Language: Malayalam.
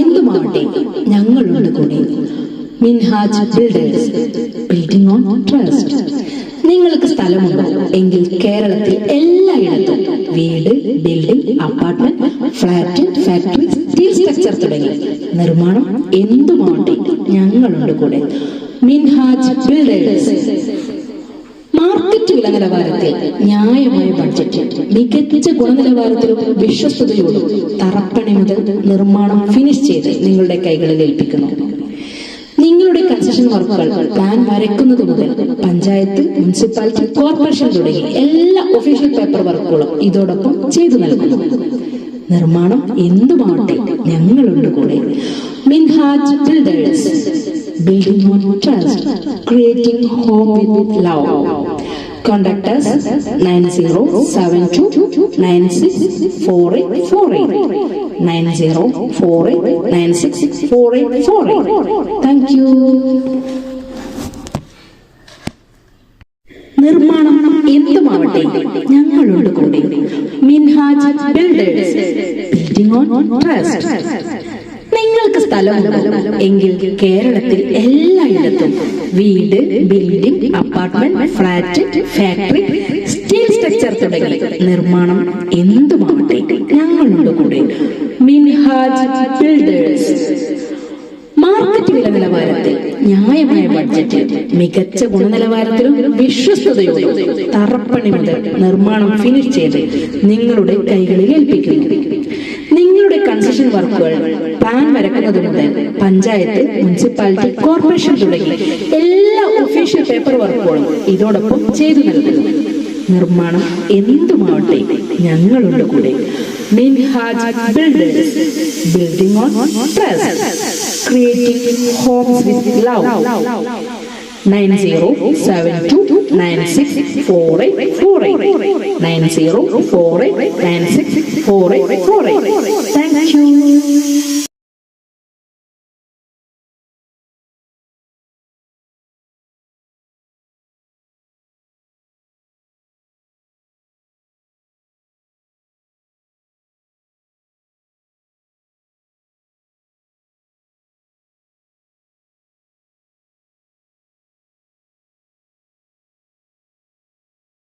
എന്തുമാവട്ടെ ഞങ്ങളുണ്ട് കൂടെ. Minhaj builders, building on trust. നിങ്ങൾക്ക് സ്ഥലമുണ്ടോ എങ്കിൽ കേരളത്തിൽ എല്ലായിടത്തും വീട്, building, apartment, flat, factory, steel structure തുടങ്ങി നിർമ്മാണം എന്തുമാവട്ടെ ഞങ്ങളുണ്ട് കൂടെ. മിൻഹാജ് ബിൽഡേഴ്സ്. മാർക്കറ്റ് വില നിലവാരത്തിൽ ന്യായമായ ബഡ്ജറ്റ്, മികച്ച ഗുണനിലവാരത്തിലും വിശ്വസ്തയോടും തറപ്പണി മുതൽ നിർമ്മാണം ഫിനിഷ് ചെയ്ത് നിങ്ങളുടെ കൈകളിൽ ഏൽപ്പിക്കുന്നു. നിങ്ങളുടെ കൺസ്ട്രക്ഷൻ വർക്കുകൾ പ്ലാൻ വരയ്ക്കുന്നത് മുതൽ പഞ്ചായത്ത്, മുനിസിപ്പാലിറ്റി, കോർപ്പറേഷൻ തുടങ്ങി എല്ലാ ഒഫീഷ്യൽ പേപ്പർ വർക്കുകളും ഇതോടൊപ്പം ചെയ്തു നൽകുന്നു. നിർമ്മാണം എന്തുമാവട്ടെ ഞങ്ങളുണ്ട് കൂടെ. Minhaj builders, building on trust, creating home with love. Contact us 9072964848 9048964848. Thank you. നിർമ്മാണം എന്തുമാവട്ടെ ഞങ്ങളുണ്ട് കൂടെ. Minhaj builders, building on trust. നിങ്ങൾക്ക് സ്ഥലമുണ്ടോ എങ്കിൽ കേരളത്തിൽ എല്ലായിടത്തും വീട്, building, apartment, flat, factory, steel structure തുടങ്ങി നിർമ്മാണം എന്തുമാവട്ടെ ഞങ്ങളുണ്ട് കൂടെ. മിൻഹാജ് ബിൽഡേഴ്സ്. മാർക്കറ്റ് വില നിലവാരത്തിൽ ന്യായമായ ബഡ്ജറ്റ്, മികച്ച ഗുണനിലവാരത്തിലും വിശ്വസ്തയോടും തറപ്പണി മുതൽ നിർമ്മാണം ഫിനിഷ് ചെയ്ത് നിങ്ങളുടെ കൈകളിൽ ഏൽപ്പിക്കുന്നു. നിങ്ങളുടെ കൺസ്ട്രക്ഷൻ വർക്കുകൾ പ്ലാൻ വരയ്ക്കുന്നത് മുതൽ പഞ്ചായത്ത്, മുനിസിപ്പാലിറ്റി, കോർപ്പറേഷൻ തുടങ്ങി എല്ലാ ഒഫീഷ്യൽ പേപ്പർ വർക്കുകളും ഇതോടൊപ്പം ചെയ്തു നൽകുന്നു. നിർമ്മാണം എന്തുമാവട്ടെ ഞങ്ങളുണ്ട് കൂടെ. Minhaj builders, building on trust, creating homes with love. 9072964848 9048964848. Thank you.